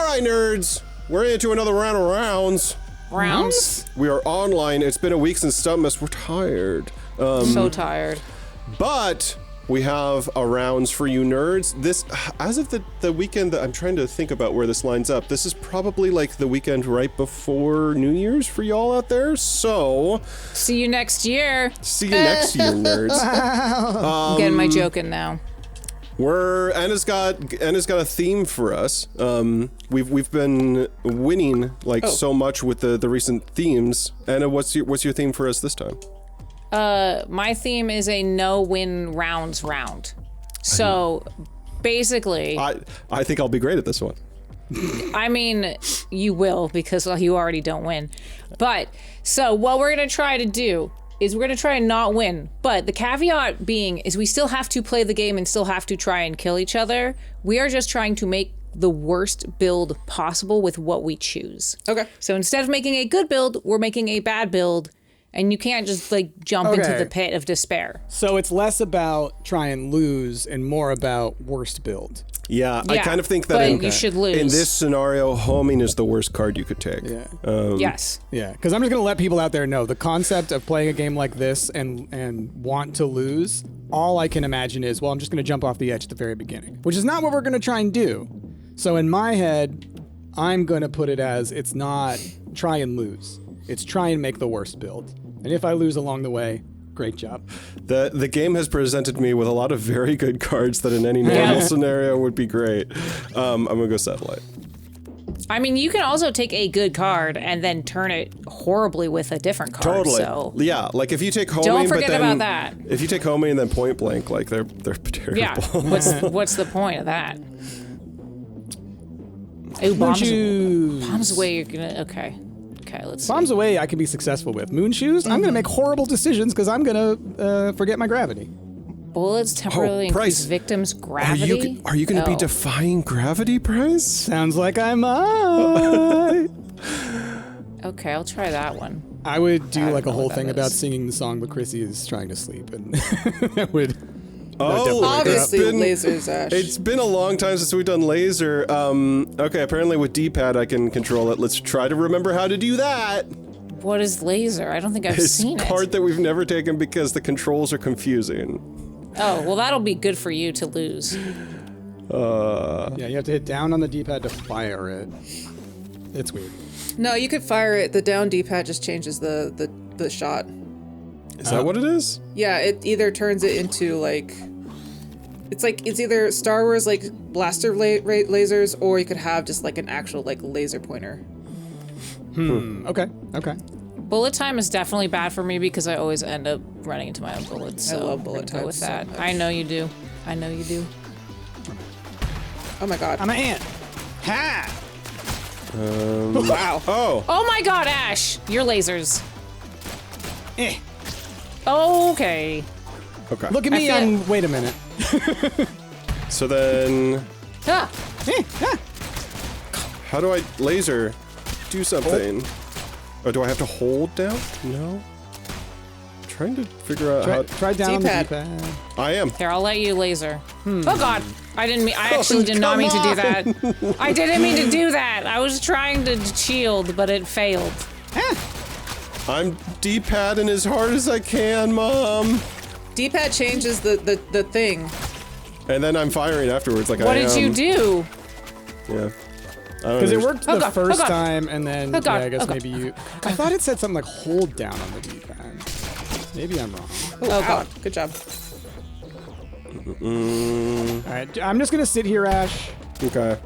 right, nerds. We're into another round of rounds. Rounds? We are online. It's been a week since Stumpt. We're tired. So tired. But we have a rounds for you nerds. This, as of the weekend that I'm trying to think about where this lines up, this is probably like the weekend right before New Year's for y'all out there. So See you next year. see you next year, nerds. I'm getting my joke in now. Anna's got a theme for us. We've been winning like so much with the recent themes. Anna, what's your theme for us this time? My theme is a no-win rounds round. So basically, I think I'll be great at this one. I mean, you will because you already don't win. But so what we're gonna try to do is we're gonna try and not win. But the caveat being is we still have to play the game and still have to try and kill each other. We are just trying to make the worst build possible with what we choose. Okay. So instead of making a good build, we're making a bad build. And you can't just like jump into the pit of despair. So it's less about try and lose and more about worst build. Yeah, I kind of think that you should lose. in this scenario, homing is the worst card you could take. Yeah. Yes. Yeah, because I'm just going to let people out there know the concept of playing a game like this and want to lose, all I can imagine is, well, I'm just going to jump off the edge at the very beginning, which is not what we're going to try and do. So in my head, I'm going to put it as it's not try and lose. It's try and make the worst build. And if I lose along the way, great job. The game has presented me with a lot of very good cards that in any normal scenario would be great. I'm gonna go satellite. I mean, you can also take a good card and then turn it horribly with a different card. Totally. So. Yeah, like if you take homing, Don't forget but then, about that. If you take homing and then point blank, like they're terrible. Yeah. What's the point of that? Ooh, bombs away. You're gonna Okay, let's see. Bombs away I can be successful with. Moon shoes, I'm going to make horrible decisions because I'm going to forget my gravity. Bullets temporarily increase victims' gravity? Are you going to be defying gravity, Price? Sounds like I might. Okay, I'll try that one. I would do like a whole thing about singing the song, but Chrissy is trying to sleep, and that would... Obviously lasers, Ash. It's been a long time since we've done laser. Okay, apparently with D-pad I can control it. Let's try to remember how to do that. What is laser? I don't think I've seen it. It's a part that we've never taken because the controls are confusing. Oh, well that'll be good for you to lose. Yeah, you have to hit down on the D-pad to fire it. It's weird. No, you could fire it. The down D-pad just changes the shot. Is that what it is? Yeah, it either turns it into like... It's either Star Wars like blaster lasers, or you could have just like an actual like laser pointer. Okay. Bullet time is definitely bad for me because I always end up running into my own bullets. So I love bullet time. Go with that. So much. I know you do. I know you do. Oh my god. I'm an ant. Ha! Wow. Oh my god, Ash! Your lasers. Eh. Okay. Okay. Look at me on... Wait a minute. So then... Ah. How do I laser? Do something. Oh, do I have to hold down? No. I'm trying to figure out how... Try down on the D-pad. I am. Here, I'll let you laser. Oh god. I actually did not mean to do that. I didn't mean to do that. I was trying to shield, but it failed. I'm D-padding as hard as I can, Mom. D-pad changes the thing. And then I'm firing afterwards, like What did you do? Yeah. Because it worked the first God. time, and then Oh, God. I guess Oh, God. maybe you... I thought it said something like hold down on the D-pad. Maybe I'm wrong. Oh god. Good job. Alright, I'm just gonna sit here, Ash. Okay.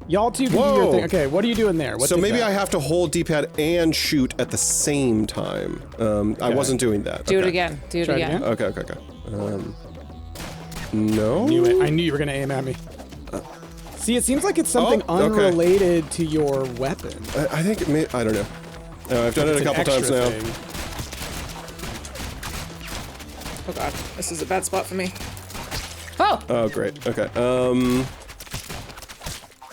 Y'all two can do your thing. Okay, what are you doing there? What's So maybe I have to hold D-pad and shoot at the same time. I wasn't doing that. Do it again. Do it Try it again. again? Okay. No? I knew you were gonna aim at me. See, it seems like it's something unrelated to your weapon. I think it may... I don't know. I've done it a couple times now. Oh god. This is a bad spot for me. Oh, great. Okay.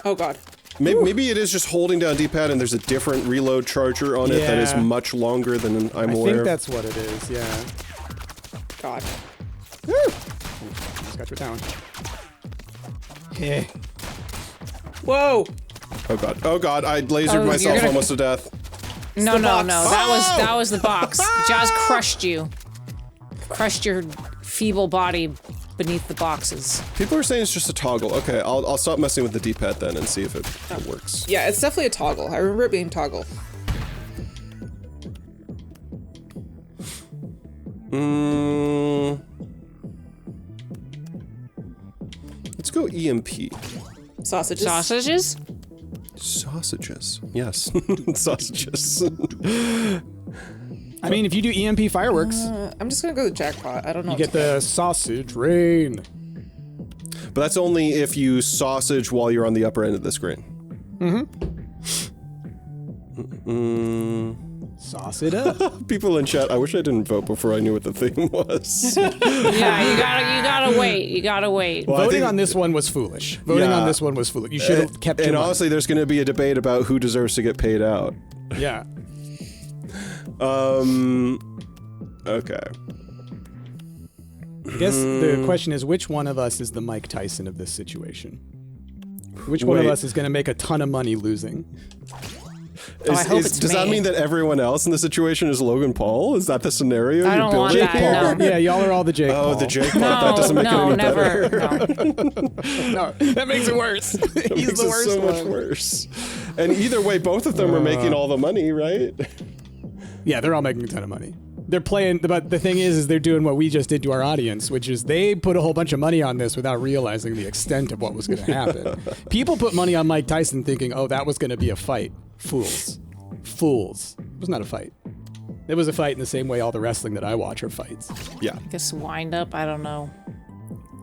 Oh god. Maybe it is just holding down D-pad and there's a different reload charger on it that is much longer than I'm aware of. I think that's what it is, yeah. God. Woo! Just got you down. Yeah. Whoa! Oh god. Oh god. I lasered Oh, myself gonna... almost to death. No. box. That was the box. Jazz crushed you. Crushed your feeble body beneath the boxes. People are saying it's just a toggle. Okay, I'll stop messing with the D-pad then and see if it works. Yeah, it's definitely a toggle. I remember it being toggle. Let's go EMP. Sausages. Sausages? Sausages. Yes. Sausages. I mean, if you do EMP fireworks, I'm just gonna go to jackpot. I don't know. you get the sausage rain. But that's only if you sausage while you're on the upper end of the screen. Sauce it up. People in chat, I wish I didn't vote before I knew what the theme was. Yeah, you gotta wait. You gotta wait. Well, I Voting think- on this one was foolish. Voting Yeah. on this one was foolish. You should have kept your And money. honestly, there's going to be a debate about who deserves to get paid out. Yeah. Okay. I guess the question is, which one of us is the Mike Tyson of this situation? Which one of Wait. us is going to make a ton of money losing? I hope it's does that me. mean that everyone else in the situation is Logan Paul? Is that the scenario I you're don't want building? that. No. Yeah, y'all are all the Jake Oh, Paul. the Jake part. That doesn't make it any never. better. No. No, that makes it worse. That He's makes the it worst so much one. worse. And either way, both of them are making all the money, right? Yeah, they're all making a ton of money. They're playing, but the thing is they're doing what we just did to our audience, which is they put a whole bunch of money on this without realizing the extent of what was going to happen. People put money on Mike Tyson thinking, oh, that was going to be a fight. Fools. Fools. It was not a fight. It was a fight in the same way all the wrestling that I watch are fights. Yeah. I guess wind up. I don't know.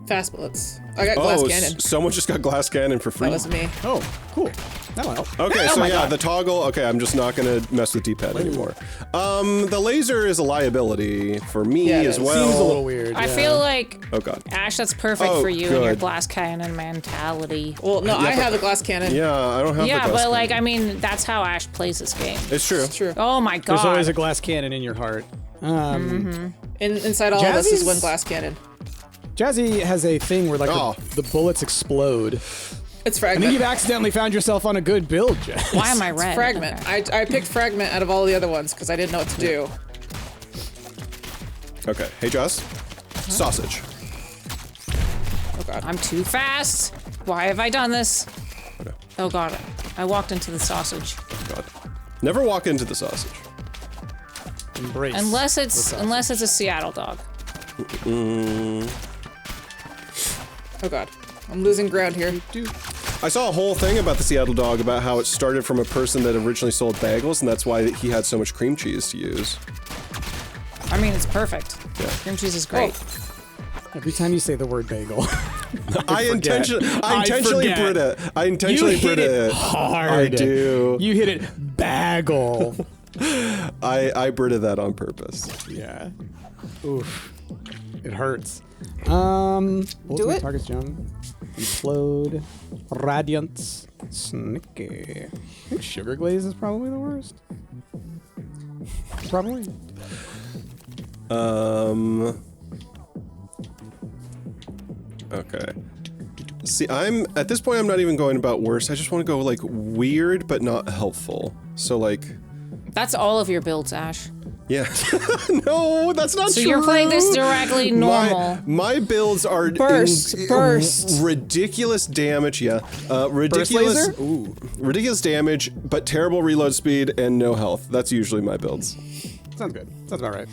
Fast bullets. I got glass cannon. Someone just got glass cannon for free. That was me. Oh, cool. That'll help. Okay, Oh so my yeah, God. the toggle. Okay, I'm just not gonna mess with D-pad anymore. The laser is a liability for me Yeah, it as is. well. Seems a little weird. I yeah. feel like Oh god. Ash, that's perfect Oh, for you and your good. glass cannon mentality. Well, no, I have the glass cannon. Yeah, I don't have Yeah, the glass but like, cannon. I mean, that's how Ash plays this game. It's true. It's true. Oh my god. There's always a glass cannon in your heart. Inside all of us is Jazzy's- one glass cannon. Jazzy has a thing where like Oh. the bullets explode. It's I fragment. think you've accidentally found yourself on a good build, Jazz. Why am I red? Fragment. Okay. I picked fragment out of all the other ones because I didn't know what to do. Okay. Hey, Joss. Sausage. Oh god. I'm too fast. Why have I done this? Oh god. I walked into the sausage. God. Never walk into the sausage. Embrace. Unless it's a Seattle dog. Oh god. I'm losing ground here. I saw a whole thing about the Seattle dog about how it started from a person that originally sold bagels, and that's why he had so much cream cheese to use. I mean, it's perfect. Yeah. Cream cheese is great. Every time you say the word bagel, I intentionally forget. Brit it. I intentionally you hit Brit it it. hard. I do. You hit it bagel. I Britted that on purpose. Yeah. Oof. It hurts. Ultimate it. Targets jump. Implode. Radiance. Snicky. I think Sugar Glaze is probably the worst. Probably. Okay. See, at this point I'm not even going about worse. I just want to go like weird but not helpful. So like, That's all of your builds, Ash. yeah. No, that's not So true. you're playing this directly normal. My builds are Burst, burst. ridiculous damage. Yeah, ridiculous. laser? Ooh. Ridiculous damage, but terrible reload speed and no health. That's usually my builds. Sounds good. Sounds about right.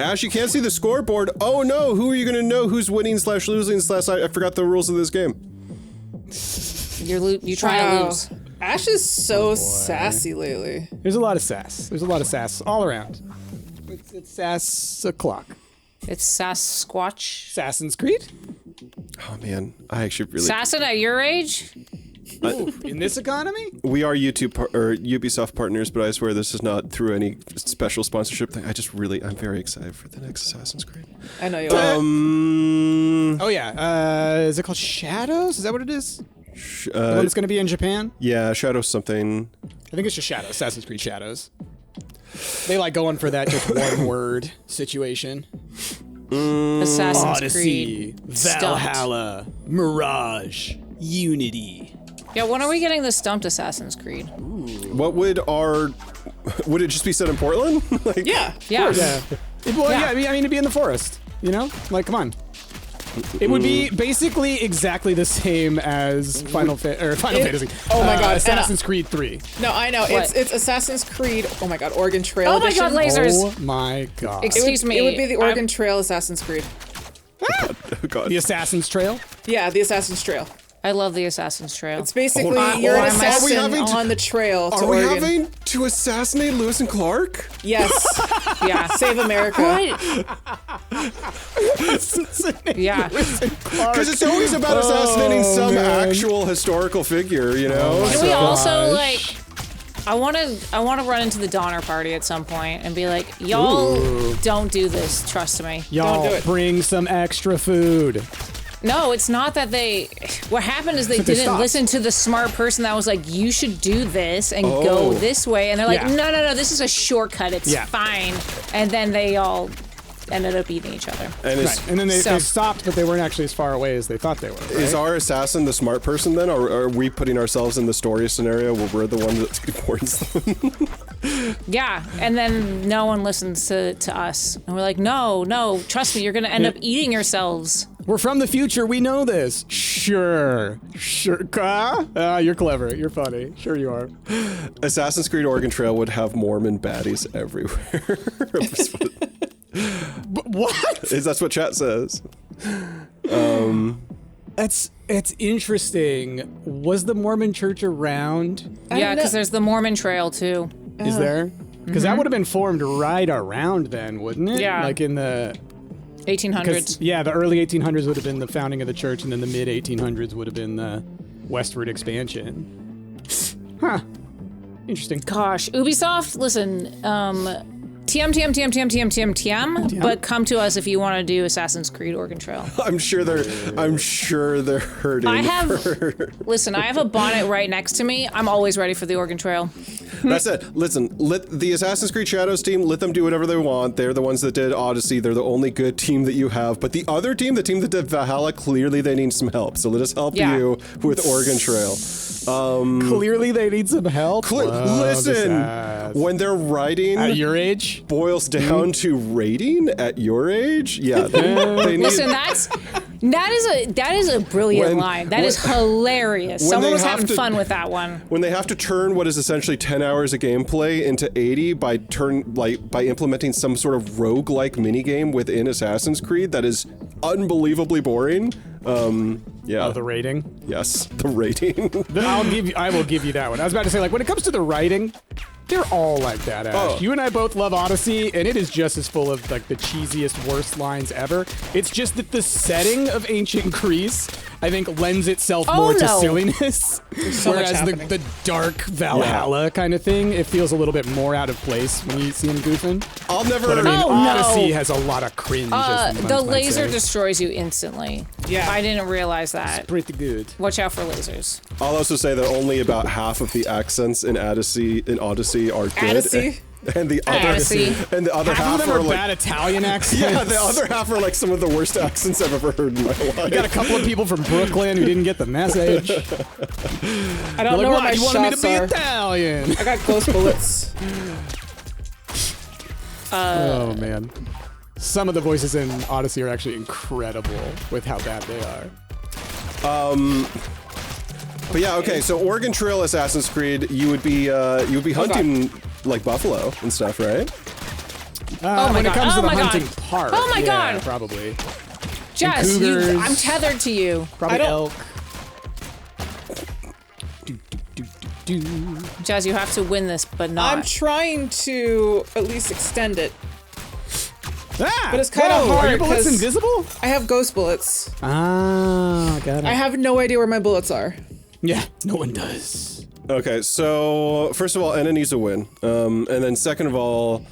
Ash, you can't see the scoreboard. Oh no, who are you gonna know who's winning / losing / I forgot the rules of this game. You trying to lose. Ash is so sassy lately. There's a lot of sass. There's a lot of sass all around. It's sass o'clock. It's Sasquatch. Assassin's Creed? Oh man, I actually really. Assassin at your age? In this economy? We are Ubisoft partners, but I swear this is not through any special sponsorship thing. I'm very excited for the next Assassin's Creed. I know you are. Oh yeah. Is it called Shadows? Is that what it is? The one that's going to be in Japan? Yeah, Shadow something. I think it's just Shadows. Assassin's Creed Shadows. They like going for that just one word situation. Assassin's Odyssey, Creed. Stumpt. Valhalla, Mirage. Unity. Yeah, when are we getting the Stumpt Assassin's Creed? What would it just be set in Portland? Like, Yeah. Yeah. Well, yeah. I mean, it'd be in the forest. You know, like, come on. It would be basically exactly the same as Final Fantasy. Oh my God, Assassin's Creed 3. No, I know. What? It's Assassin's Creed. Oh my God, Oregon Trail. Oh my Edition. God, lasers. Oh my god. Excuse me. It would be the Oregon Trail Assassin's Creed. oh God. The Assassin's Trail? Yeah, the Assassin's Trail. I love the Assassin's Trail. It's basically on. you're an Are we assassin having to- on the trail to Are we Oregon. having to assassinate Lewis and Clark? Yes. Yeah. Save America. Yeah. Because it's always about assassinating some actual historical figure, you know? Can we also Gosh. I want to run into the Donner Party at some point and be like, y'all don't do this. Trust me. Y'all do it. bring some extra food. No, it's not that they. What happened is they But they didn't stopped. listen to the smart person that was like, you should do this and go this way. And they're like, Yeah. no, this is a shortcut. It's Yeah. fine. And then they all ended up eating each other. And Right. And then they So- stopped, but they weren't actually as far away as they thought they were. Right? is our assassin the smart person then? Or are we putting ourselves in the story scenario where we're the one that warns them? Yeah, and then no one listens to us. And we're like, no, trust me, you're going to end up eating yourselves. We're from the future. We know this. Sure. You're clever. You're funny. Sure you are. Assassin's Creed Oregon Trail would have Mormon baddies everywhere. What? That's what chat says. It's interesting. Was the Mormon church around? Yeah, because there's the Mormon Trail, too. Is there? Because that would have been formed right around then, wouldn't it? Yeah. Like in the 1800s. yeah, the early 1800s would have been the founding of the church, and then the mid 1800s would have been the westward expansion. Huh. Interesting. Gosh, Ubisoft, listen, TM, but come to us if you want to do Assassin's Creed Oregon Trail. I'm sure they're hurting. I have a bonnet right next to me. I'm always ready for the Oregon Trail. That's it. Listen, let the Assassin's Creed Shadows team, let them do whatever they want. They're the ones that did Odyssey. They're the only good team that you have. But the other team, the team that did Valhalla, clearly they need some help. So let us help you with Oregon Trail. Clearly they need some help. Listen, when they're writing At your age? boils down to rating at your age, yeah, they need. Listen, that is a brilliant line. That is hilarious. when Someone they was have having to- fun with that one. When they have to turn what is essentially 10 hours of gameplay into 80 by implementing some sort of roguelike minigame within Assassin's Creed that is unbelievably boring. Yeah. Oh, the rating? Yes, the rating. I will give you that one. I was about to say, like, when it comes to the writing, they're all like that, Ash. Oh. You and I both love Odyssey, and it is just as full of, like, the cheesiest, worst lines ever. It's just that the setting of ancient Greece, I think, lends itself more to silliness. so much Whereas happening. the dark Valhalla kind of thing, it feels a little bit more out of place when you see him goofing. I'll never. But I mean, Oh, no. Odyssey has a lot of cringe. as the The ones might laser say. destroys you instantly. Yeah. I didn't realize that. Pretty good. Watch out for lasers. I'll also say that only about half of the accents in Odyssey are good. Odyssey? And the other Odyssey. and the other Half half of them are are like bad Italian accents. yeah, the other half are like some of the worst accents I've ever heard in my life. I got a couple of people from Brooklyn who didn't get the message. I don't Like, know where what? my You wanted me to shots be are. Italian? I got ghost bullets. Oh man, some of the voices in Odyssey are actually incredible with how bad they are. But yeah, okay. So Oregon Trail Assassin's Creed, you would be hunting like buffalo and stuff, right? Oh my when it God. comes to Oh the my God. hunting part, Oh my yeah, God. probably. Jess, cougars. I'm tethered to you. Probably don't- elk. Do. Jazz, you have to win this, but not. I'm trying to at least extend it. Ah, But it's kinda whoa, Are your hard, bullets 'cause- invisible? I have ghost bullets. Ah, got it. I have no idea where my bullets are. Yeah, no one does. Okay, so first of all, Enna needs a win, and then second of all,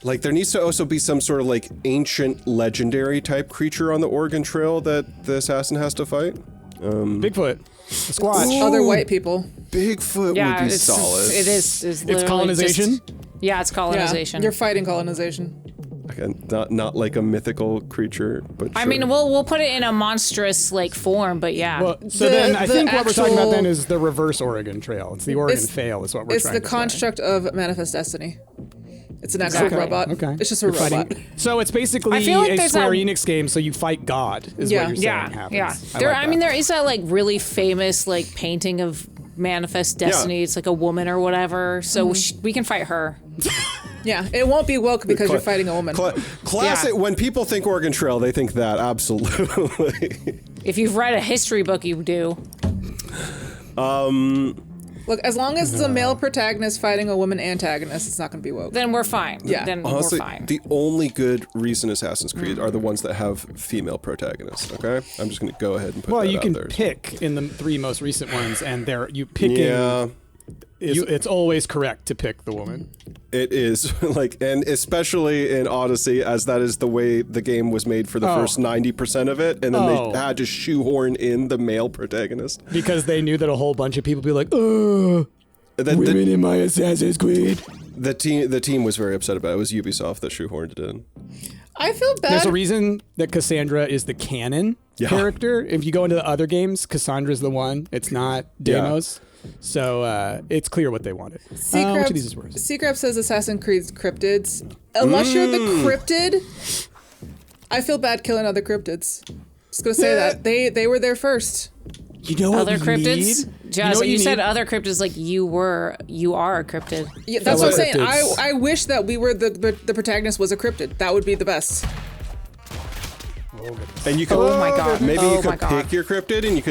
like there needs to also be some sort of like ancient legendary type creature on the Oregon Trail that the assassin has to fight. Bigfoot, a Squatch. Other white people. Bigfoot yeah, would be it's solid. It is. It's It's literally colonization. just- yeah, it's colonization. Yeah, you're fighting colonization. and not like a mythical creature, but I sure. mean, we'll put it in a monstrous like form, but yeah. Well, so then I think what we're talking about then is the reverse Oregon Trail. It's the Oregon fail is what we're It's trying the to say. construct of Manifest Destiny. It's an actual robot. Okay. It's just a You're robot. fighting- So it's basically I feel like a there's Square that- Enix game, so you fight God, is Yeah. what you're saying yeah, happens. yeah. I Mean, there is that like really famous like painting of Manifest Destiny. It's like a woman or whatever. So we can fight her. Yeah, it won't be woke because you're fighting a woman. Classic. Yeah. When people think Oregon Trail, they think that absolutely. If you've read a history book, you do. Look, as long as it's a male protagonist fighting a woman antagonist, it's not going to be woke. Then we're fine. Yeah. Then Honestly, we're fine. the only good recent Assassin's Creed are the ones that have female protagonists. Okay, I'm just gonna go ahead and put Well, that you out can there. pick in the 3 most recent ones, and you picking Yeah, it's always correct to pick the woman. it is like, and especially in Odyssey, as that is the way the game was made for the first 90% of it, and then they had to shoehorn in the male protagonist. Because they knew that a whole bunch of people would be like, oh, women in my Assassin's Creed. The team was very upset about it. It was Ubisoft that shoehorned it in. I feel bad. There's a reason that Cassandra is the canon character. If you go into the other games, Cassandra's the one. It's not Deimos. So it's clear what they wanted. Which of these is worse? Seagrab says Assassin's Creed's cryptids. Unless you're the cryptid, I feel bad killing other cryptids. Just gonna say that. They were there first. You know what Other we cryptids? need? Jazz, what you said need? other cryptids like you are a cryptid. Yeah, that's what I'm saying. Cryptids. I wish that we were the protagonist was a cryptid. That would be the best. And you could, Oh my god. maybe oh you my could god. pick your cryptid, and you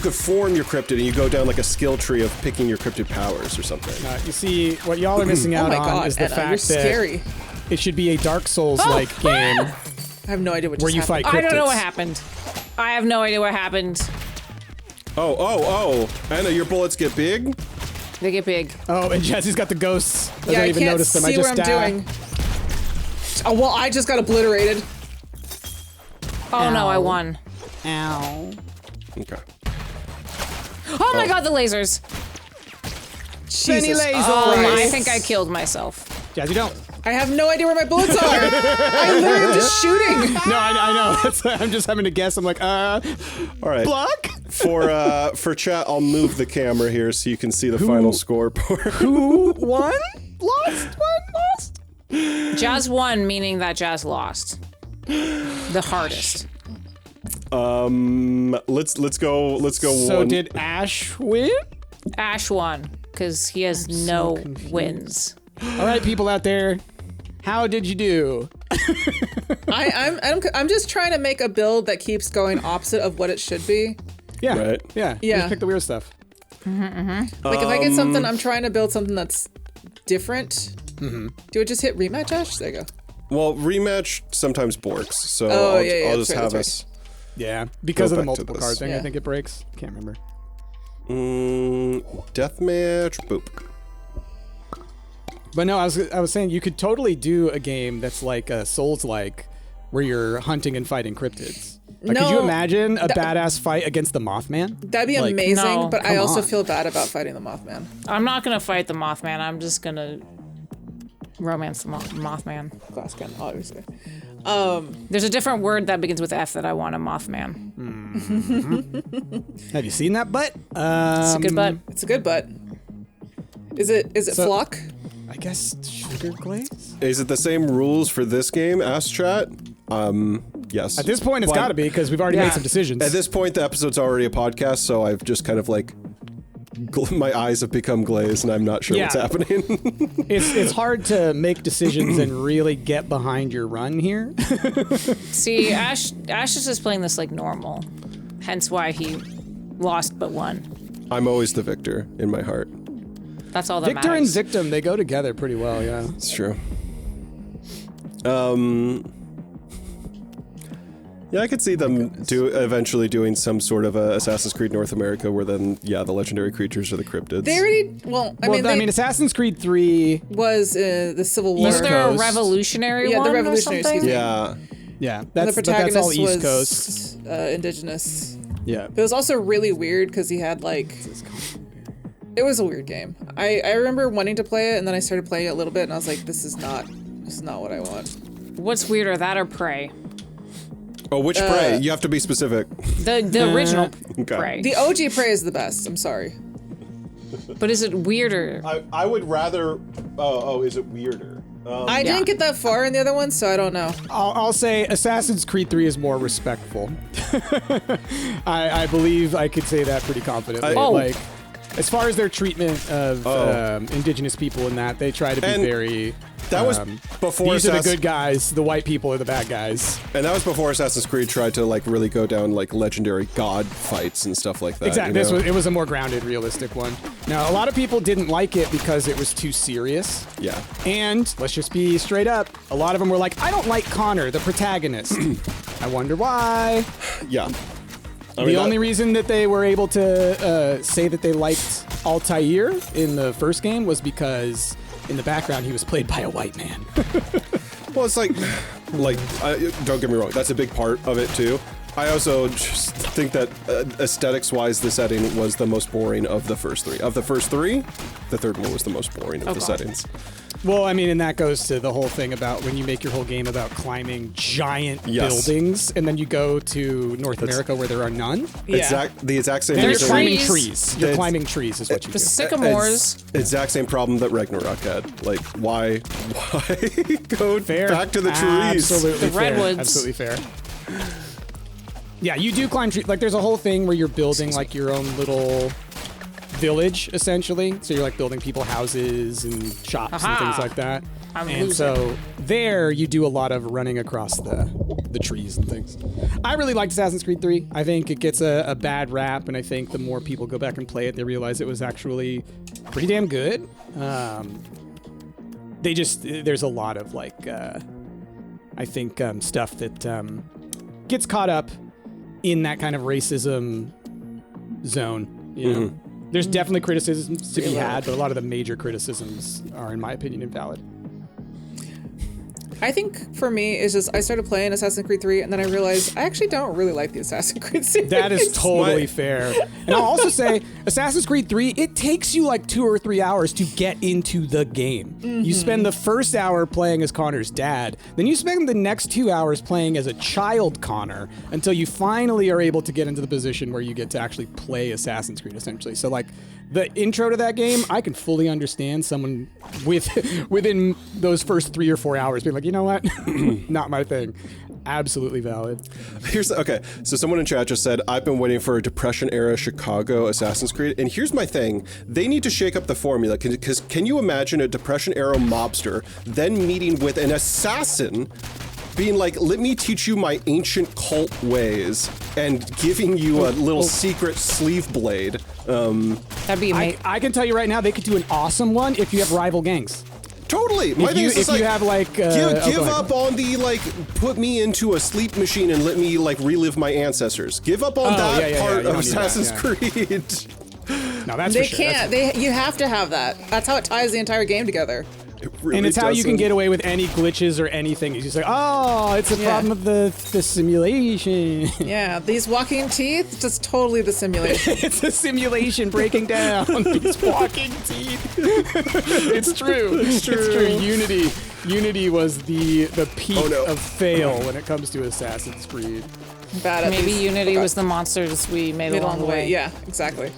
could form your cryptid, and you go down like a skill tree of picking your cryptid powers or something. You see, what y'all are missing Oh out my on god, is the Anna, fact you're that scary. it should be a Dark Souls-like game I have no idea what where just you happened. fight cryptids. I don't know what happened. I have no idea what happened. Oh, Anna, your bullets get big? They get big. Oh, and Jesse's got the ghosts. I Yeah, don't I even can't notice them. see I what just I'm doing. Oh well, I just got obliterated. Oh no, I won. Ow. Okay. Oh my god, the lasers. Jesus lasers. I think I killed myself. Jazzy, don't. I have no idea where my bullets are. I literally am just shooting. No, I know. That's, I'm just having to guess. I'm like, All right. block? For chat, I'll move the camera here so you can see the final scoreboard. Who won? Lost? Jazz won, meaning that Jazz lost. The hardest. Let's go So one. did Ash win? Ash won, because he has no wins. All right, people out there, how did you do? I'm just trying to make a build that keeps going opposite of what it should be. Yeah. Right. Yeah. Yeah. Just pick the weird stuff. Like if I get something, I'm trying to build something that's different. Do it just hit rematch, Ash? There you go. Well, rematch sometimes borks, so Oh, I'll yeah, just that's right, have that's us. Yeah. Because Go of the back to multiple this. card thing, I Yeah. think it breaks. Can't remember. Deathmatch, boop. But no, I was saying you could totally do a game that's like a Souls-like, where you're hunting and fighting cryptids. Like, could you No, imagine a badass fight against the Mothman? That'd be Like, amazing, No, but I come also on. feel bad about fighting the Mothman. I'm not gonna fight the Mothman. I'm just gonna romance the Mothman. Glass gun, obviously. There's a different word that begins with F that I want a Mothman. Have you seen that butt? It's a good butt. It's a good butt. Is it So- flock? I guess sugar glaze? Is it the same rules for this game? Ask chat. Yes. At this point, it's Well, got to be, because we've already Yeah. made some decisions. At this point, the episode's already a podcast, so I've just kind of like, my eyes have become glazed, and I'm not sure what's Yeah. happening. It's hard to make decisions and really get behind your run here. See, Ash is just playing this like normal. Hence why he lost but won. I'm always the victor in my heart. That's all that Victor and matters. victim, they go together pretty well, yeah. It's true. Yeah, I could see them eventually doing some sort of a Assassin's Creed North America where then, yeah, the legendary creatures are the cryptids. They already, well, I mean, Assassin's Creed 3, was the Civil War. Wasn't there a Coast. revolutionary Yeah, the one or revolutionary, something? excuse me. Yeah. yeah, And that's, the but that's all protagonist East Coast. was indigenous. Yeah. But it was also really weird because he had like, it was a weird game. I remember wanting to play it, and then I started playing it a little bit, and I was like, this is not what I want. What's weirder, that or Prey? Oh, which Prey? You have to be specific. The original Okay. Prey. The OG Prey is the best. I'm sorry. But is it weirder? I would rather. Oh, is it weirder? I didn't get that far in the other one, so I don't know. I'll say Assassin's Creed 3 is more respectful. I believe I could say that pretty confidently. Oh. Like, as far as their treatment of indigenous people and that, they try to be very... That was before these are the good guys, the white people are the bad guys. And that was before Assassin's Creed tried to like really go down like legendary god fights and stuff like that. Exactly. You know? It was a more grounded, realistic one. Now, a lot of people didn't like it because it was too serious. Yeah. And let's just be straight up. A lot of them were like, I don't like Connor, the protagonist. I wonder why. Yeah. The only reason that they were able to say that they liked Altair in the first game was because in the background he was played by a white man. Well, it's like, don't get me wrong, that's a big part of it too. I also just think that aesthetics-wise, the setting was the most boring of the first three. Of the first three, the third one was the most boring of the settings. Well, I mean, and that goes to the whole thing about when you make your whole game about climbing giant buildings, and then you go to North America where there are none. Yeah. The exact same There's reason. Climbing trees. trees. You're climbing trees is what you The do. sycamores. Exact same problem that Ragnarok had. Like, why go back to the trees? Absolutely The fair. redwoods. Absolutely fair. Yeah, you do climb trees. Like, there's a whole thing where you're building like your own little village, essentially. So you're like building people houses and shops and Aha. things like that. I'm and losing. so there you do a lot of running across the trees and things. I really liked Assassin's Creed 3. I think it gets a bad rap, and I think the more people go back and play it, they realize it was actually pretty damn good. There's a lot of like, I think stuff that gets caught up in that kind of racism zone, you know? There's definitely criticisms to be had, but a lot of the major criticisms are, in my opinion, invalid. I think for me, it's just I started playing Assassin's Creed 3, and then I realized I actually don't really like the Assassin's Creed series. That is totally fair. And I'll also say, Assassin's Creed 3, it takes you like 2 or 3 hours to get into the game. You spend the first hour playing as Connor's dad, then you spend the next 2 hours playing as a child Connor until you finally are able to get into the position where you get to actually play Assassin's Creed, essentially. So like, the intro to that game, I can fully understand someone within those first 3 or 4 hours being like, you know what? Not my thing. Absolutely valid. Okay, so someone in chat just said, I've been waiting for a Depression-era Chicago Assassin's Creed, and here's my thing. They need to shake up the formula, because can you imagine a Depression-era mobster then meeting with an assassin being like, let me teach you my ancient cult ways, and giving you a little secret sleeve blade. That'd be amazing. I can tell you right now, they could do an awesome one if you have rival gangs. Totally. My thing is If you have like... give go ahead. up on the, like, put me into a sleep machine and let me, like, relive my ancestors. Give up on that part you of don't need that, Assassin's Creed. No, that's They for sure. can't. You have to have that. That's how it ties the entire game together. It really And it's how you can doesn't. get away with any glitches or anything. You just like, oh, it's a problem of the simulation. Yeah, these walking teeth, just totally the simulation. It's a simulation breaking down these walking teeth. It's true. It's true. Unity was the peak of fail when it comes to Assassin's Creed. Bad at Maybe these- Unity was the monsters we made along the way. Yeah, exactly.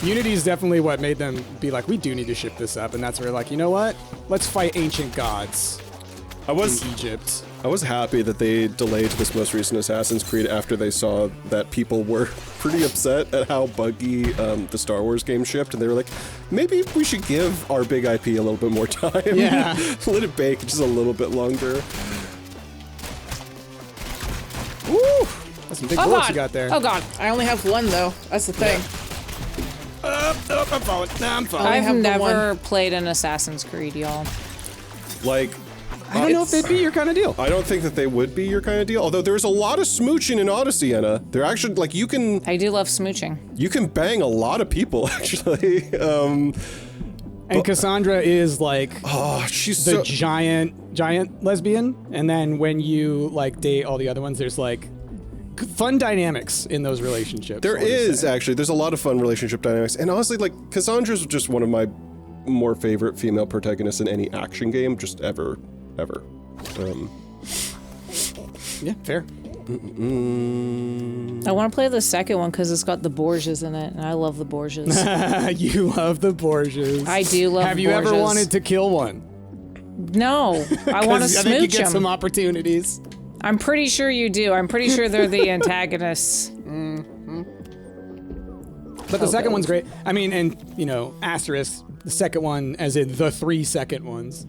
Unity is definitely what made them be like, we do need to ship this up, and that's where like, you know what? Let's fight ancient gods in Egypt. I was happy that they delayed this most recent Assassin's Creed after they saw that people were pretty upset at how buggy the Star Wars game shipped, and they were like, maybe we should give our big IP a little bit more time. Yeah. Let it bake just a little bit longer. Woo! That's some big bullets God. you got there. Oh god. I only have one though. That's the thing. I'm falling. I'm falling. I I've have the never played an Assassin's Creed, y'all. Like, I don't know if they'd be your kind of deal. I don't think that they would be your kind of deal. Although there's a lot of smooching in Odyssey, Anna. They're actually like you can I do love smooching. bang a lot of people actually. And Cassandra is like She's the so giant lesbian, and then when you like date all the other ones, there's like fun dynamics in those relationships. There I'll just is say. actually. There's a lot of fun relationship dynamics, and honestly, like Cassandra's just one of my more favorite female protagonists in any action game, just ever. Yeah, fair. I want to play the second one because it's got the Borgias in it, and I love the Borgias. You love the Borgias. I do love Have you Borgias. ever wanted to kill one? No, I want to 'Cause I think you smooch get some them. opportunities. I'm pretty sure you do. I'm pretty sure they're the antagonists. But the second one's great. I mean, and, you know, asterisk, the second one as in the 3 second ones.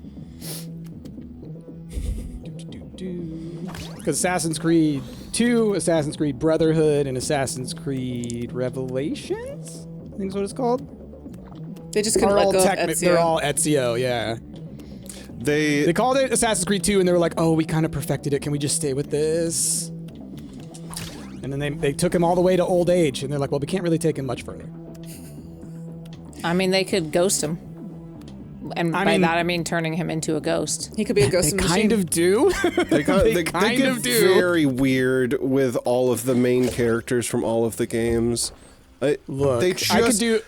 Because Assassin's Creed 2, Assassin's Creed Brotherhood, and Assassin's Creed Revelations? I think is what it's called. They just couldn't let go of Ezio. They're all Ezio, yeah. They called it Assassin's Creed 2, and they were like, oh, we kind of perfected it. Can we just stay with this? And then they took him all the way to old age, and they're like, well, we can't really take him much further. I mean, they could ghost him. And by that, I mean turning him into a ghost. He could be a ghost in the Kind machine. of do. They kind get of do. very weird with all of the main characters from all of the games. Look, they I could do...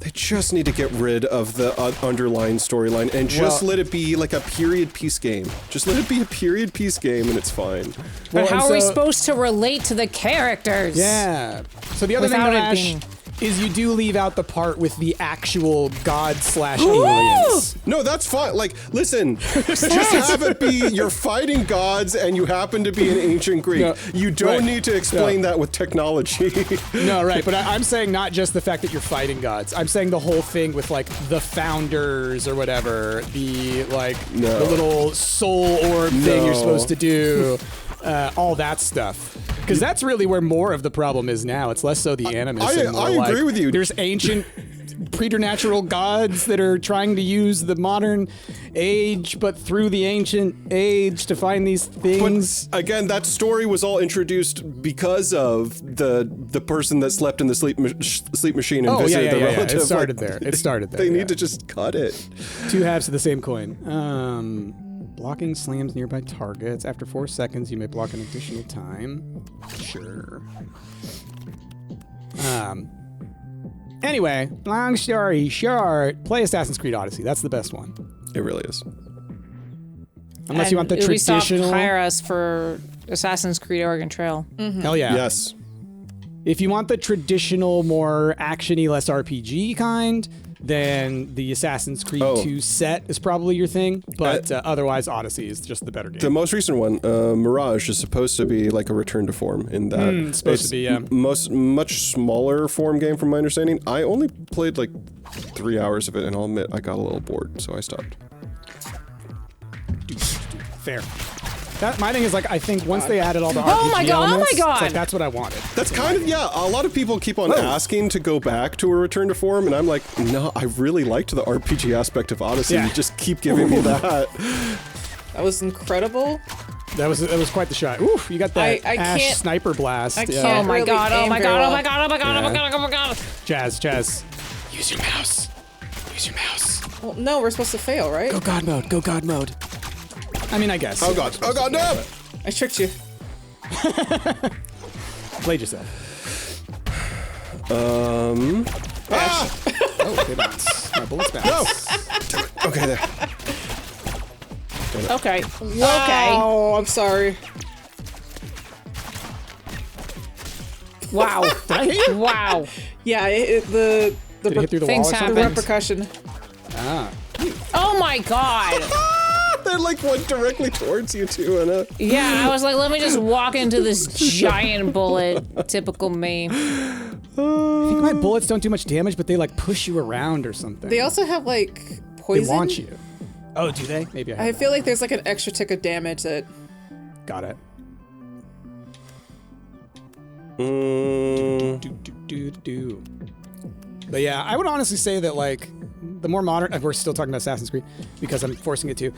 They just need to get rid of the underlying storyline and just let it be like a period piece game. Just let it be a period piece game and it's fine. But how are we so- supposed to relate to the characters? Yeah. So the other thing, Without it Ash, being- is you do leave out the part with the actual god/aliens. No, that's fine. Like, listen, just have it be you're fighting gods and you happen to be an ancient Greek. No, you don't right. need to explain that with technology. No, right. But I'm saying not just the fact that you're fighting gods. I'm saying the whole thing with like the founders or whatever, the the little soul orb thing you're supposed to do, all that stuff. Because that's really where more of the problem is now. It's less so the animus. I agree with you. There's ancient preternatural gods that are trying to use the modern age, but through the ancient age to find these things. But again, that story was all introduced because of the person that slept in the sleep machine and visited the relative. It started there. It started there. They need to just cut it. Two halves of the same coin. Blocking slams nearby targets. After 4 seconds, you may block an additional time. Sure. Anyway, long story short, play Assassin's Creed Odyssey. That's the best one. It really is. Unless you want the traditional. Ubisoft hire us for Assassin's Creed Oregon Trail. Hell yeah. Yes. If you want the traditional, more action-y, less RPG kind, then the Assassin's Creed 2 set is probably your thing, but otherwise Odyssey is just the better game. The most recent one, Mirage, is supposed to be like a return to form in that. It's supposed to be, yeah. Much smaller form game from my understanding. I only played like 3 hours of it, and I'll admit I got a little bored, so I stopped. Fair. My thing is like, I think once they added all the RPG elements, it's like, that's what I wanted. That's kind of, yeah, a lot of people keep on asking to go back to a return to form, and I'm like, no, I really liked the RPG aspect of Odyssey. Yeah. You just keep giving me that. That was incredible. That was quite the shot. Oof, you got that I Ash can't- sniper blast. I Yeah. can't. Oh my really god, oh aim my very god, oh well. my god, oh my god, oh my god, oh my god. Jazz. Use your mouse. Use your mouse. Well, no, we're supposed to fail, right? Go god mode. Go god mode. I mean, I guess. Oh god, no! I tricked you. Played yourself. Oh, they bounce. My bullets bounce. No! Okay, there. Okay. Okay. Oh, I'm sorry. Wow. Did I hit you? Wow. Yeah, Did it hit through the Things wall or happen. the something? repercussion. Ah. Oh my god. That like went directly towards you too, Anna. Yeah, I was like, let me just walk into this giant bullet. Typical me. I think my bullets don't do much damage, but they like push you around or something. They also have like They poison. launch you. Oh, do they? Maybe I I feel like there's like an extra tick of damage that. got it. Do. But yeah, I would honestly say that like the more modern, we're still talking about Assassin's Creed because I'm forcing it to.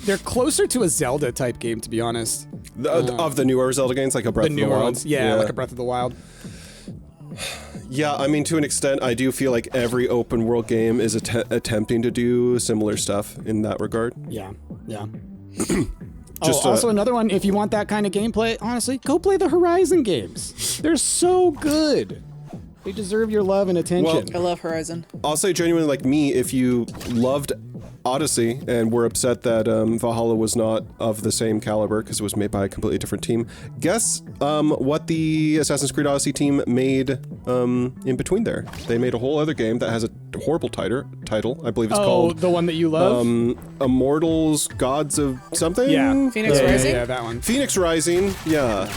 They're closer to a Zelda type game, to be honest. Of the newer Zelda games, like a Breath The of the newer Wild. ones, yeah, like a Breath of the Wild. Yeah, I mean, to an extent, I do feel like every open world game is attempting to do similar stuff in that regard. Yeah. Just, also another one, if you want that kind of gameplay, honestly, go play the Horizon games. They're so good. They deserve your love and attention. I love Horizon. I'll say genuinely, like me, if you loved Odyssey and were upset that Valhalla was not of the same caliber because it was made by a completely different team, guess what the Assassin's Creed Odyssey team made in between there. They made a whole other game that has a horrible title. I believe it's called... the one that you love? Immortals, Gods of something? Yeah. Phoenix Rising? Yeah, that one. Phoenix Rising, yeah.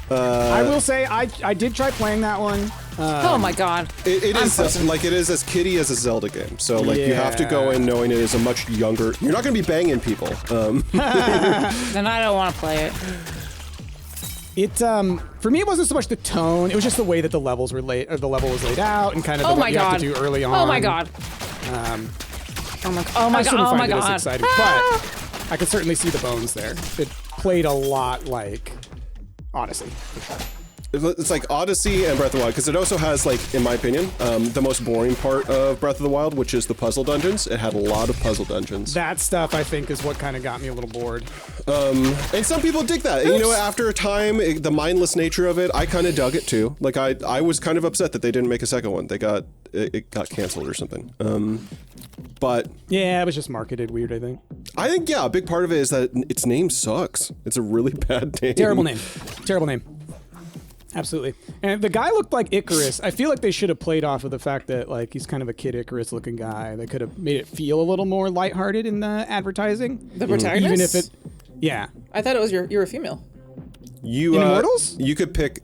I will say, I did try playing that one. Oh my god. It is like it is as kiddie as a Zelda game. So like you have to go in knowing it is a much younger. You're not going to be banging people. Then I don't want to play it. It for me it wasn't so much the tone. It was just the way that the levels were laid, or the level was laid out, and kind of what you have to do early on. Oh my god. Oh my god. Oh my god. Oh my god. Exciting, but I could certainly see the bones there. It played a lot like Odyssey. It's like Odyssey and Breath of the Wild, because it also has, like, in my opinion, the most boring part of Breath of the Wild, which is the puzzle dungeons. It had a lot of puzzle dungeons. That stuff, I think, is what kind of got me a little bored. And some people dig that. And, you know, after a time, the mindless nature of it, I kind of dug it too. Like, I was kind of upset that they didn't make a second one. It got canceled or something. But yeah, it was just marketed weird, I think. I think, yeah, a big part of it is that its name sucks. It's a really bad name. Terrible name. Terrible name. Absolutely. And the guy looked like Icarus. I feel like they should have played off of the fact that, like, he's kind of a Kid Icarus looking guy. They could have made it feel a little more lighthearted in the advertising. The protagonist? Even if it, yeah. I thought it was you're a female. You, in Immortals? You could pick.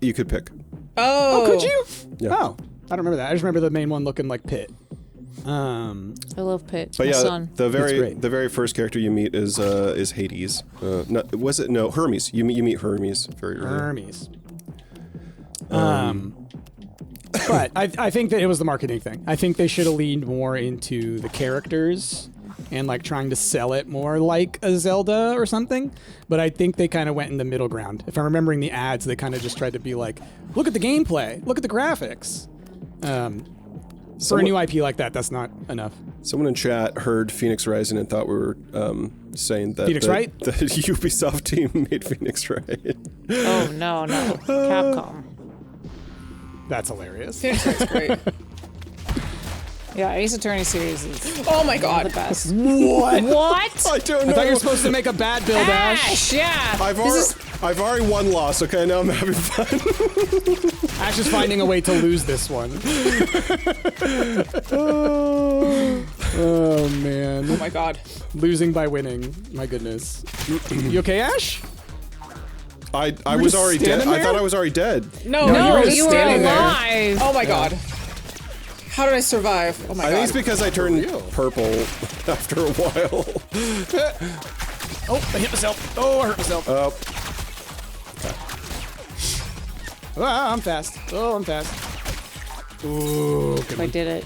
Oh. Could you? Yeah. Oh, I don't remember that. I just remember the main one looking like Pit. I love Pit. But my yeah, son. the very first character you meet is Hades. No, Hermes. You meet Hermes very early. Hermes. But I think that it was the marketing thing. I think they should have leaned more into the characters and like trying to sell it more like a Zelda or something. But I think they kind of went in the middle ground. If I'm remembering the ads, they kind of just tried to be like, look at the gameplay, look at the graphics. For a new IP like that, that's not enough. Someone in chat heard Phoenix Rising and thought we were saying that Phoenix Wright? the Ubisoft team made Phoenix Wright. Oh no, Capcom. That's hilarious. Phoenix Wright's great. Yeah, Ace Attorney series is Oh my god. the best. What? What? I don't know. I thought you were supposed to make a bad build, Ash. Yeah. I've already won loss. Okay, now I'm having fun. Ash is finding a way to lose this one. Oh man. Oh my god. Losing by winning. My goodness. You okay, Ash? I were was just already dead. standing I there? thought I was already dead. No, No, just you were standing there. alive. Oh my god. How did I survive? Oh my I god. think it's because I turned purple after a while. Oh, I hit myself. Oh, I hurt myself. Ah, I'm fast. Oh, I'm fast. Ooh, good I one. did it.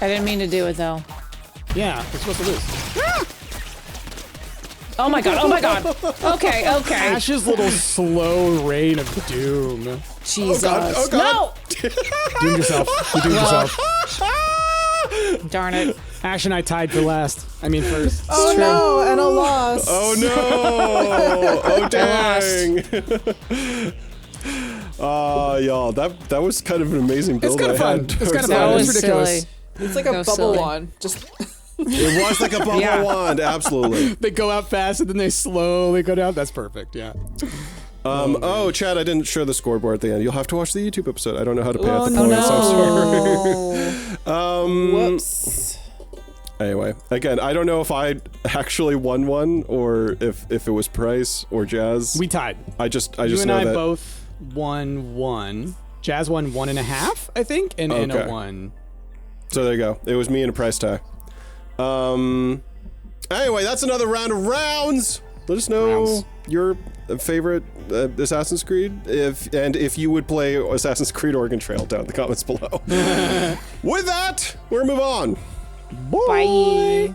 I didn't mean to do it though. Yeah, you're supposed to lose. Oh my god. Oh my god. Okay. Ash's little slow reign of doom. Jesus. Oh god. Doomed yourself. You doomed yourself. No. Darn it. Ash and I tied for last. I mean first. Oh no, and a loss. Oh no! Oh dang! Y'all, that was kind of an amazing build. It's kind of I fun. had. It's kind of That fun. was It's ridiculous. silly. It's like a So bubble silly. wand. Just It was like a bubble Yeah. wand, absolutely. They go out fast and then they slowly go down. That's perfect. Yeah. Oh, Chad, I didn't show the scoreboard at the end. You'll have to watch the YouTube episode. I don't know how to pay out the Oh, points. I'm sorry. whoops. Anyway, again, I don't know if I actually won one or if it was Price or Jazz. We tied. I just You and know I that. both won one. Jazz won 1.5, I think, and Anna Okay. won. So there you go. It was me and a price tag. Anyway, that's another round of rounds. Let us know Rounds. your favorite Assassin's Creed, if you would play Assassin's Creed Oregon Trail down in the comments below. With that, we're gonna move on. Bye.